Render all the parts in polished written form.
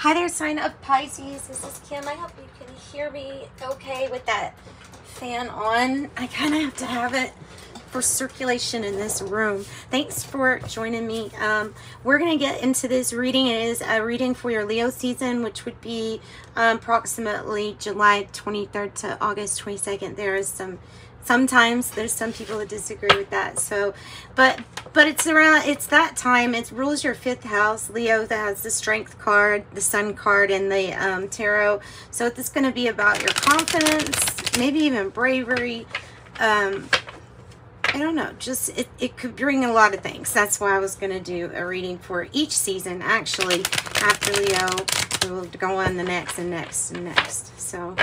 Hi there, sign of Pisces. This is Kim. I hope you can hear me okay with that fan on. I kind of have to have it for circulation in this room. Thanks for joining me. We're going to get into this reading. It is a reading for your Leo season, which would be approximately July 23rd to August 22nd. There is sometimes there's some people that disagree with that. So, but it's around, it's that time. It rules your 5th house. Leo, that has the Strength card, the Sun card, and the Tarot. So it's going to be about your confidence, maybe even bravery. I don't know, just it could bring a lot of things. That's why I was going to do a reading for each season. Actually, after Leo, we will go on the next and next and next. So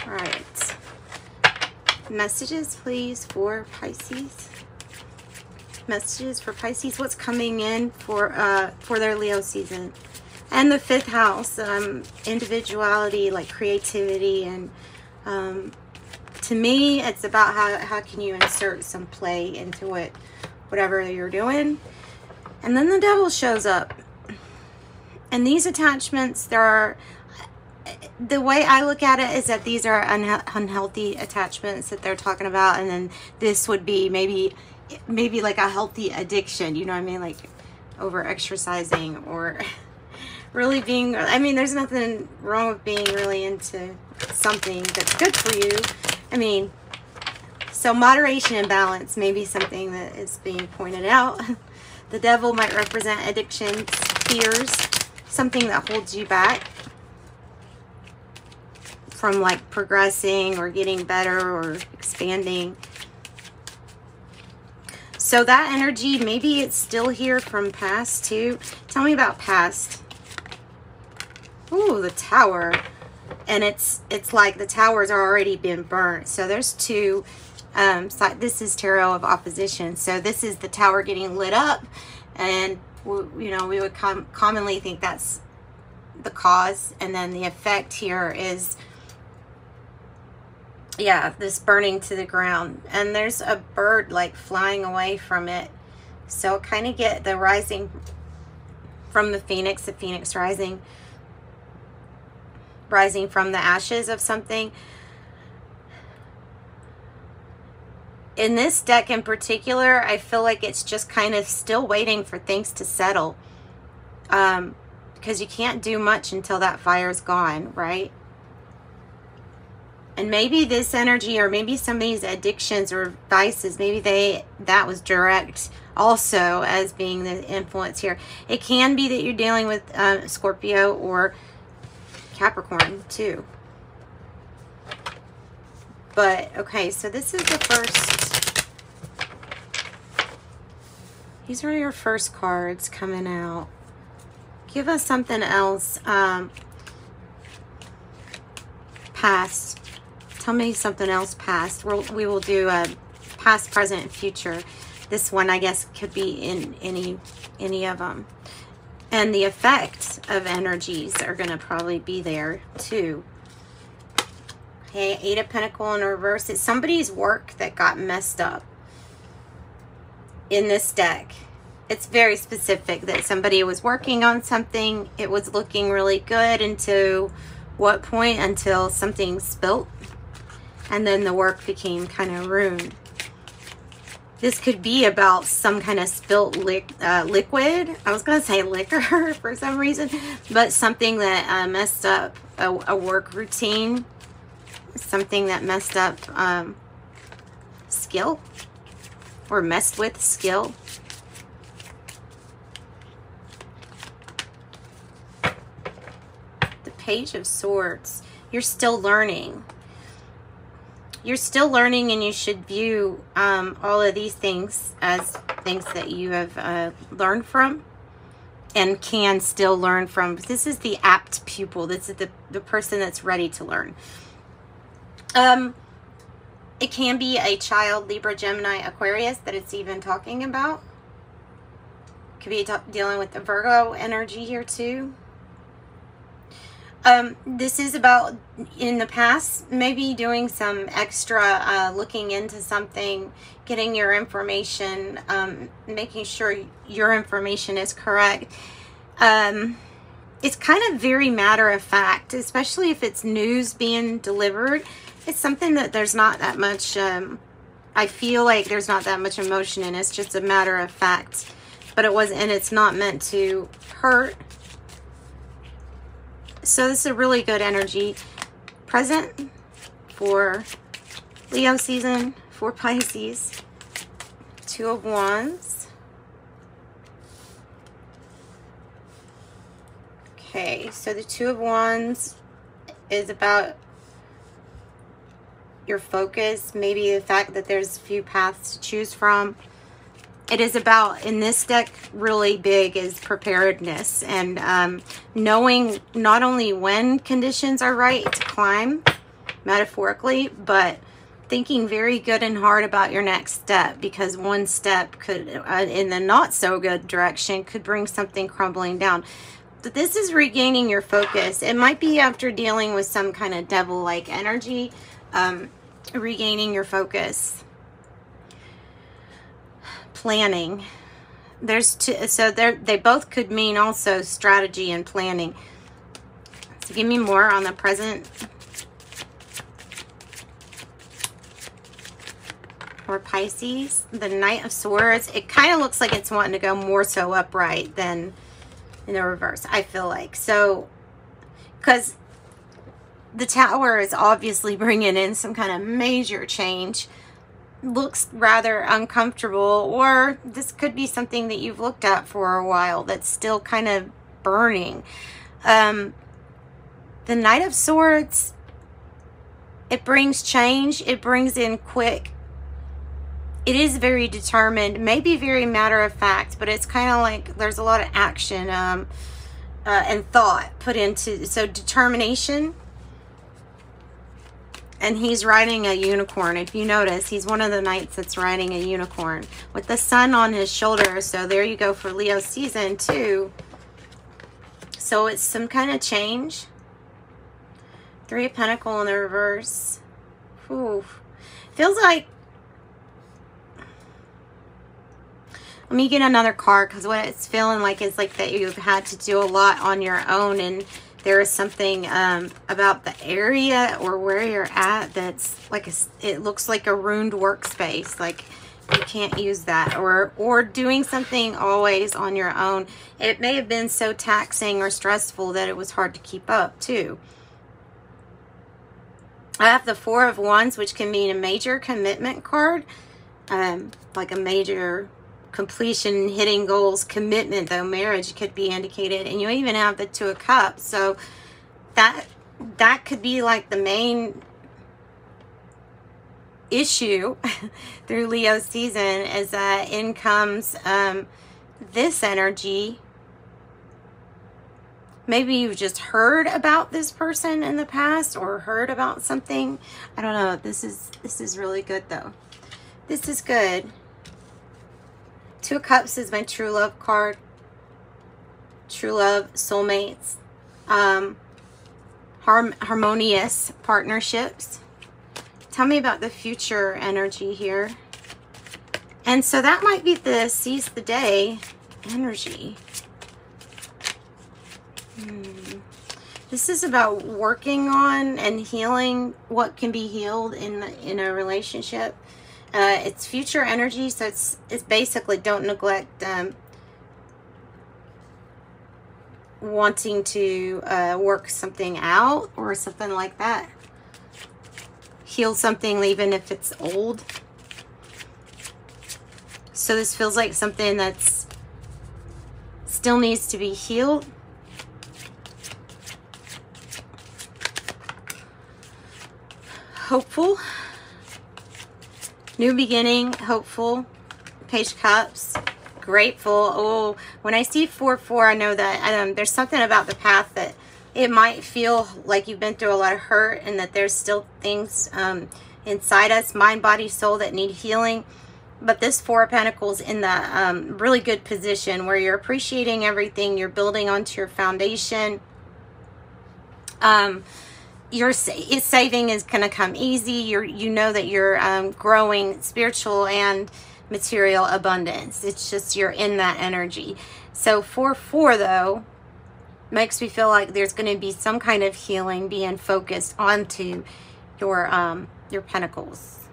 all right, messages please for Pisces. Messages for Pisces. What's coming in for their Leo season? And the 5th house, individuality, like creativity, and to me, it's about how can you insert some play into whatever you're doing. And then the Devil shows up. And these attachments, the way I look at it is that these are unhealthy attachments that they're talking about, and then this would be maybe like a healthy addiction. You know what I mean? Like over exercising or really being, I mean, there's nothing wrong with being really into something that's good for you. I mean, so moderation and balance may be something that is being pointed out. The Devil might represent addictions, fears, something that holds you back from like progressing or getting better or expanding. So that energy, maybe it's still here from past too. Tell me about past. Ooh, the Tower. And it's like the tower's already been burnt. So there's two. This is Tarot of Opposition. So this is the tower getting lit up. And, you know, we would commonly think that's the cause. And then the effect here is, yeah, this burning to the ground. And there's a bird like flying away from it. So kind of get the rising from the phoenix rising from the ashes of something. In this deck in particular, I feel like it's just kind of still waiting for things to settle. Because you can't do much until that fire's gone, right? And maybe this energy, or maybe somebody's addictions or vices, maybe that was direct also as being the influence here. It can be that you're dealing with Scorpio or Capricorn too. But okay, so this is the first. These are your first cards coming out. Give us something else. Past. Tell me something else past. We will do a past, present, and future. This one, I guess, could be in any of them. And the effect of energies are going to probably be there too. Okay, 8 of Pentacles in reverse. It's somebody's work that got messed up in this deck. It's very specific that somebody was working on something. It was looking really good until what point? Until something spilt. And then the work became kind of ruined. This could be about some kind of spilt liquid. I was going to say liquor for some reason. But something that messed up a work routine. Something that messed up skill. Or messed with skill. The Page of Swords. You're still learning. You're still learning, and you should view all of these things as things that you have learned from and can still learn from. This is the apt pupil. This is the person that's ready to learn. It can be a child, Libra, Gemini, Aquarius, that it's even talking about. Could be dealing with the Virgo energy here too. This is about, in the past, maybe doing some extra looking into something, getting your information, making sure your information is correct. It's kind of very matter of fact, especially if it's news being delivered. It's something that there's not that much, I feel like there's not that much emotion in it. It's just a matter of fact. But it wasn't, and it's not meant to hurt. So this is a really good energy present for Leo season, for Pisces. Two of Wands. Okay, so the Two of Wands is about your focus, maybe the fact that there's a few paths to choose from. It is about, in this deck, really big is preparedness and knowing not only when conditions are right to climb, metaphorically, but thinking very good and hard about your next step, because one step could, in the not so good direction, could bring something crumbling down. But this is regaining your focus. It might be after dealing with some kind of devil-like energy, regaining your focus. Planning. There's two, so they both could mean also strategy and planning. So give me more on the present for Pisces. The Knight of Swords. It kind of looks like it's wanting to go more so upright than in the reverse, I feel like. So, because the Tower is obviously bringing in some kind of major change. Looks rather uncomfortable, or this could be something that you've looked at for a while that's still kind of burning. The Knight of Swords, it brings change. It brings in quick. It is very determined, maybe very matter of fact, but it's kind of like there's a lot of action and thought put into, so determination. And he's riding a unicorn. If you notice, he's one of the knights that's riding a unicorn with the sun on his shoulder. So there you go for Leo season too. So it's some kind of change. Three of Pentacles in the reverse. Ooh. Feels like, let me get another card, because what it's feeling like is like that you've had to do a lot on your own, and there is something about the area or where you're at that's like it looks like a ruined workspace, like you can't use that, or doing something always on your own. It may have been so taxing or stressful that it was hard to keep up too. I have the Four of Wands, which can mean a major commitment card, like a major completion, hitting goals, commitment, though marriage could be indicated. And you even have the Two of Cups, so that could be like the main issue through Leo season, is that in comes this energy. Maybe you've just heard about this person in the past, or heard about something. I don't know. This is really good though. This is good. Two of Cups is my true love card. True love, soulmates, harmonious partnerships. Tell me about the future energy here. And so that might be the seize the day energy. This is about working on and healing what can be healed in a relationship. It's future energy, so it's basically don't neglect wanting to work something out or something like that. Heal something even if it's old. So this feels like something that's still needs to be healed. Hopeful. New beginning, hopeful. Page of Cups, grateful. Oh, when I see 4-4, I know that there's something about the path that it might feel like you've been through a lot of hurt, and that there's still things inside us, mind, body, soul, that need healing. But this Four of Pentacles in the really good position where you're appreciating everything, you're building onto your foundation. your saving is going to come easy. You know that you're growing spiritual and material abundance. It's just you're in that energy. So 4-4 though makes me feel like there's going to be some kind of healing being focused onto your pentacles.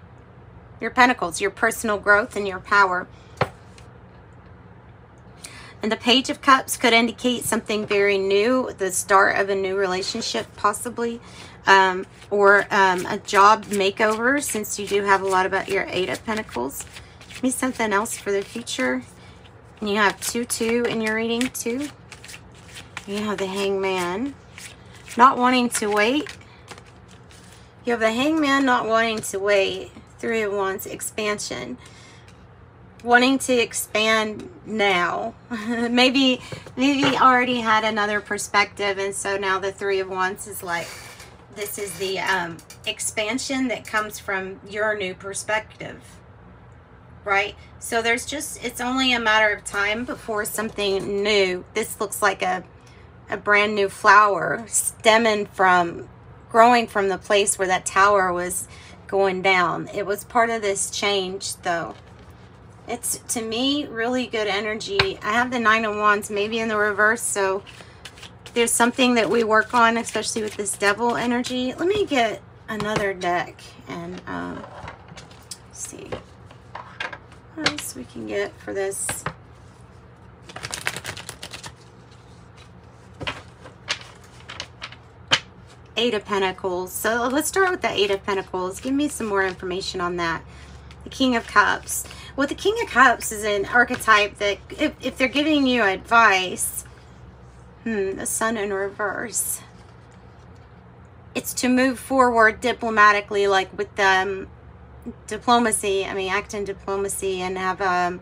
Your pentacles, your personal growth and your power. And the Page of Cups could indicate something very new, the start of a new relationship possibly, or a job makeover, since you do have a lot about your 8 of Pentacles. Give me something else for the future. And you have 2-2 in your reading too. You have the Hangman, not wanting to wait. You have the Hangman, not wanting to wait. 3 of Wands, expansion. Wanting to expand now. maybe already had another perspective, and so now the 3 of Wands is like, this is the expansion that comes from your new perspective, right? So there's just, it's only a matter of time before something new. This looks like a brand new flower stemming from, growing from the place where that tower was going down. It was part of this change though. It's, to me, really good energy. I have the 9 of Wands maybe in the reverse, so there's something that we work on, especially with this devil energy. Let me get another deck and see what else we can get for this. Eight of Pentacles. So let's start with the 8 of Pentacles. Give me some more information on that. The King of Cups. Well, the King of Cups is an archetype that if they're giving you advice, the Sun in reverse, it's to move forward diplomatically, like with diplomacy. I mean, act in diplomacy and have a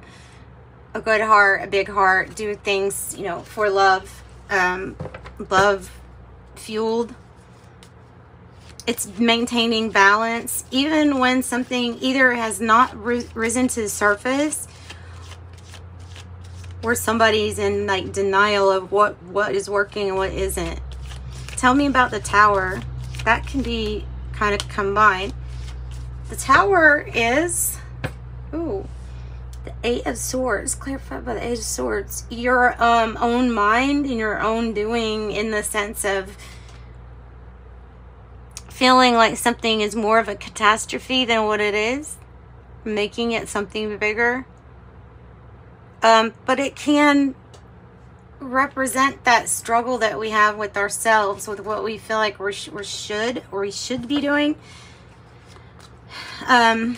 good heart, a big heart, do things, you know, for love, love fueled. It's maintaining balance, even when something either has not risen to the surface, or somebody's in like denial of what is working and what isn't. Tell me about the Tower. That can be kind of combined. The Tower is, ooh, the 8 of Swords, clarified by the 8 of Swords. Your own mind and your own doing, in the sense of feeling like something is more of a catastrophe than what it is, making it something bigger. But it can represent that struggle that we have with ourselves, with what we feel like we should be doing. And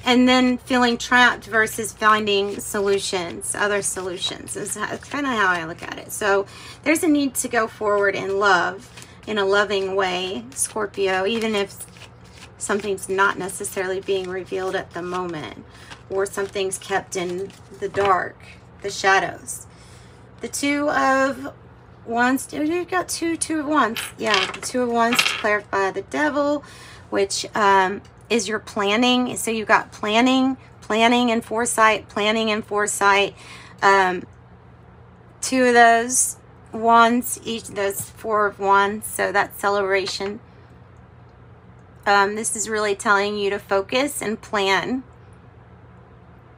then feeling trapped versus finding solutions, other solutions, is kind of how I look at it. So there's a need to go forward in love, in a loving way, Scorpio, even if something's not necessarily being revealed at the moment, or something's kept in the dark, the shadows. The 2 of Wands, you've got two of Wands. Yeah, the 2 of Wands to clarify the Devil, which is your planning. So you've got planning and foresight, planning and foresight. 2 of those Wands, each of those 4 of Wands, so that's celebration. This is really telling you to focus and plan,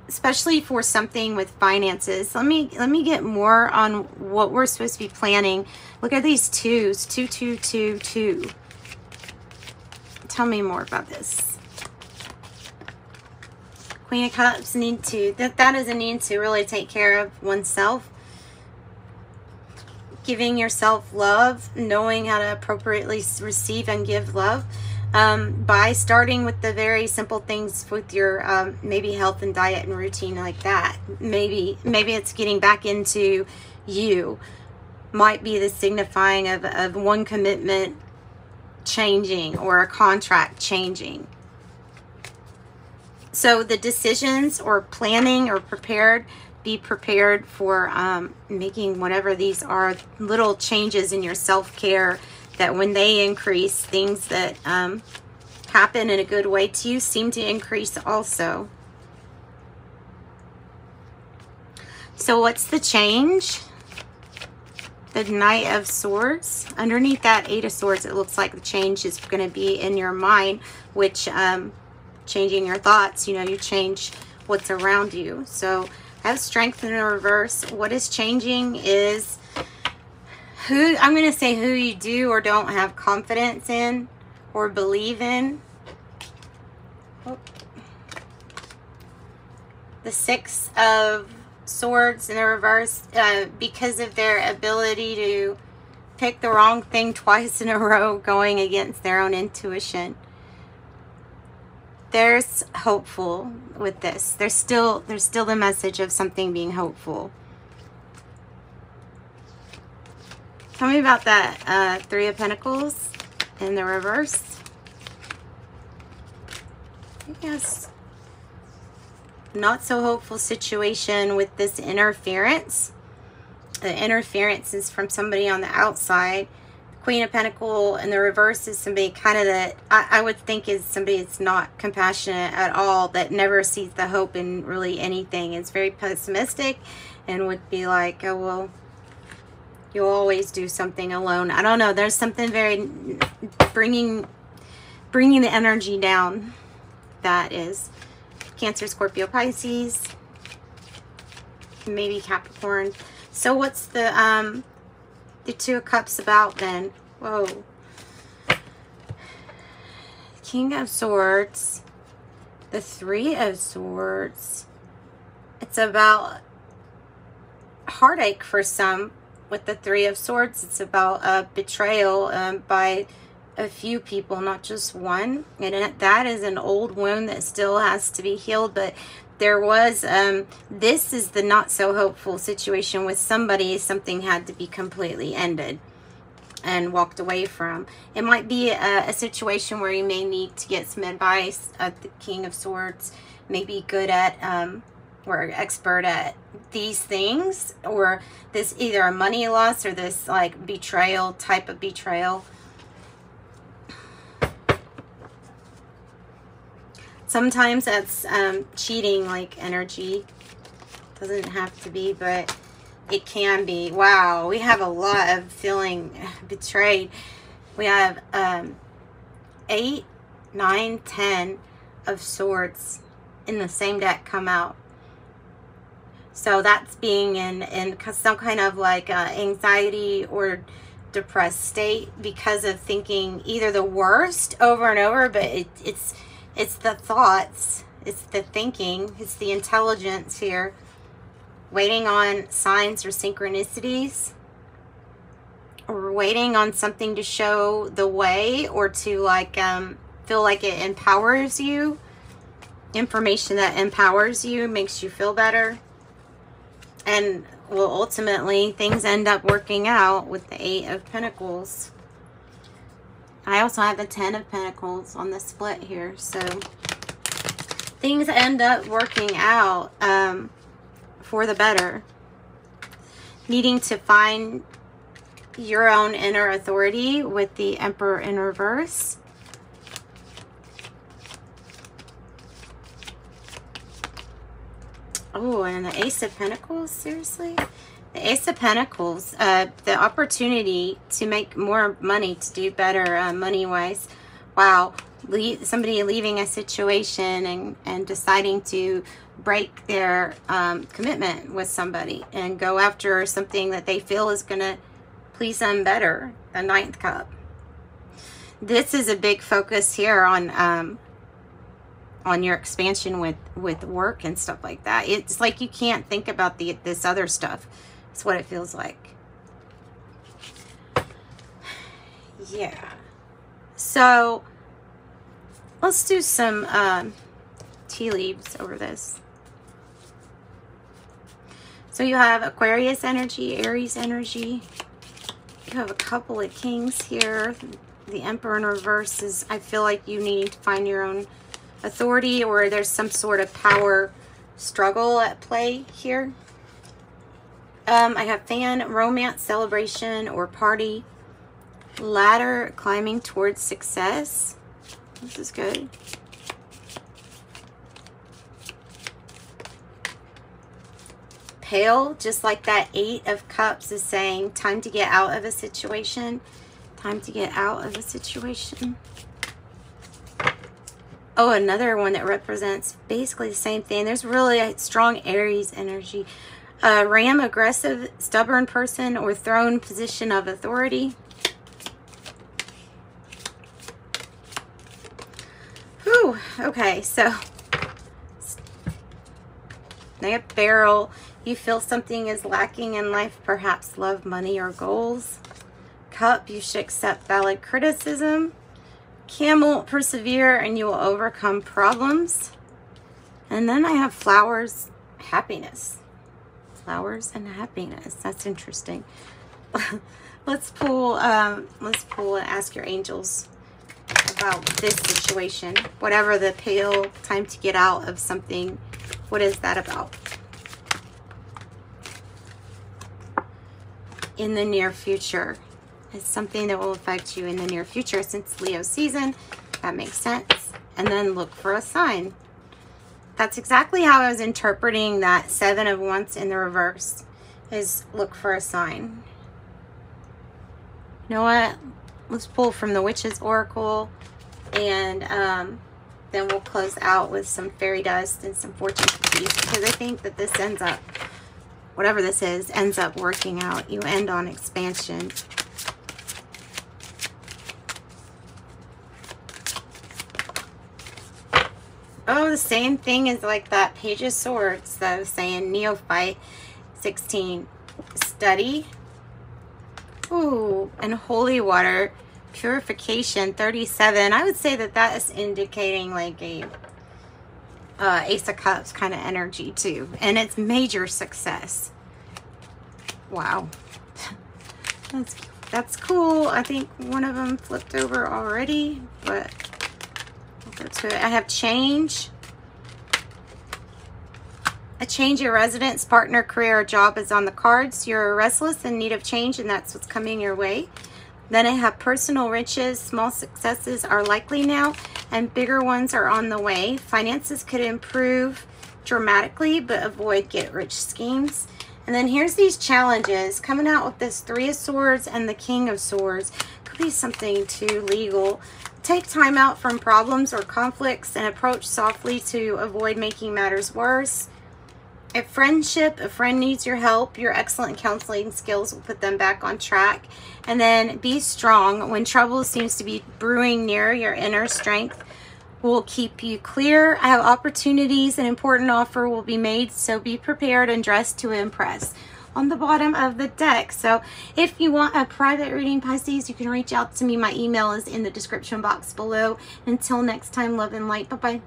especially for something with finances. Let me get more on what we're supposed to be planning. Look at these 2s, 2, 2, 2, 2. Tell me more about this. Queen of Cups, that is a need to really take care of oneself. Giving yourself love, knowing how to appropriately receive and give love, by starting with the very simple things with your maybe health and diet and routine like that. Maybe it's getting back into you. Might be the signifying of one commitment changing or a contract changing. So the decisions or planning or be prepared for making whatever these are, little changes in your self-care, that when they increase, things that happen in a good way to you seem to increase also. So what's the change? the Knight of Swords. Underneath that Eight of Swords, it looks like the change is going to be in your mind, which changing your thoughts, you know, you change what's around you. So I have Strength in the reverse. What is changing is who, I'm going to say who you do or don't have confidence in or believe in. Oh. The Six of Swords in the reverse, because of their ability to pick the wrong thing twice in a row, going against their own intuition. There's hopeful with this. There's still the message of something being hopeful. Tell me about that Three of Pentacles in the reverse. Yes. Not so hopeful situation with this interference. The interference is from somebody on the outside. Queen of Pentacles in the reverse is somebody kind of that I would think is somebody that's not compassionate at all, that never sees the hope in really anything. It's very pessimistic and would be like, oh, well, you'll always do something alone. I don't know. There's something very bringing the energy down. That is Cancer, Scorpio, Pisces, maybe Capricorn. So what's the Two of Cups about then? Whoa. King of Swords, the Three of Swords. It's about heartache for some. With the Three of Swords, it's about betrayal by a few people, not just one. And that is an old wound that still has to be healed. But there was, this is the not so hopeful situation with somebody. Something had to be completely ended and walked away from. It might be a situation where you may need to get some advice. The King of Swords may be good at, or expert at these things, or this either a money loss or this like betrayal, type of betrayal. Sometimes that's cheating like energy. Doesn't have to be, but it can be. Wow, we have a lot of feeling betrayed. We have 8, 9, 10 of Swords in the same deck come out. So that's being in some kind of like anxiety or depressed state because of thinking either the worst over and over, but it's the thoughts, it's the thinking, it's the intelligence here, waiting on signs or synchronicities, or waiting on something to show the way, or to like feel like it empowers you, information that empowers you, makes you feel better. And well, ultimately things end up working out with the Eight of Pentacles. I also have the 10 of Pentacles on the split here. So things end up working out for the better. Needing to find your own inner authority with the Emperor in reverse. Oh, and the Ace of Pentacles, seriously? The Ace of Pentacles, the opportunity to make more money, to do better money-wise. Wow, somebody leaving a situation and deciding to break their commitment with somebody and go after something that they feel is going to please them better. The Ninth Cup. This is a big focus here on your expansion with work and stuff like that. It's like you can't think about this other stuff. It's what it feels like. Yeah. So let's do some tea leaves over this. So you have Aquarius energy, Aries energy. You have a couple of kings here. The Emperor in reverse is, I feel like you need to find your own authority, or there's some sort of power struggle at play here. I have fan, romance, celebration, or party. Ladder, climbing towards success. This is good. pale, just like that 8 of Cups is saying, time to get out of a situation. Time to get out of a situation. Oh, another one that represents basically the same thing. There's really a strong Aries energy. Ram, aggressive, stubborn person, or throne position of authority. Whew, okay, so they have Barrel. You feel something is lacking in life, perhaps love, money, or goals. Cup, you should accept valid criticism. Camel, persevere and you will overcome problems. And then I have Flowers, happiness. Flowers and happiness. That's interesting. Let's pull and ask your angels about this situation. Whatever the pale, time to get out of something. What is that about? In the near future. It's something that will affect you in the near future since Leo season. That makes sense. And then look for a sign. That's exactly how I was interpreting that 7 of Wands in the reverse, is look for a sign. You know what? Let's pull from the Witch's Oracle, and then we'll close out with some fairy dust and some fortune cookies, because I think that this ends up, whatever this is, ends up working out. You end on expansion. Oh, the same thing is like that Page of Swords that I was saying. Neophyte, 16. Study. Ooh, and Holy Water. Purification, 37. I would say that that is indicating like a Ace of Cups kind of energy too. And it's major success. Wow. That's cool. I think one of them flipped over already, but to it. I have change. A change of residence, partner, career, or job is on the cards. You're restless in need of change, and that's what's coming your way. Then I have personal riches. Small successes are likely now, and bigger ones are on the way. Finances could improve dramatically, but avoid get-rich schemes. And then here's these challenges. Coming out with this 3 of Swords and the King of Swords. Could be something too legal. Take time out from problems or conflicts and approach softly to avoid making matters worse. A friendship, a friend needs your help. Your excellent counseling skills will put them back on track. And then be strong. When trouble seems to be brewing near, your inner strength will keep you clear. I have opportunities. An important offer will be made, so be prepared and dressed to impress. On the bottom of the deck. So if you want a private reading, Pisces, you can reach out to me. My email is in the description box below. Until next time, love and light. Bye-bye.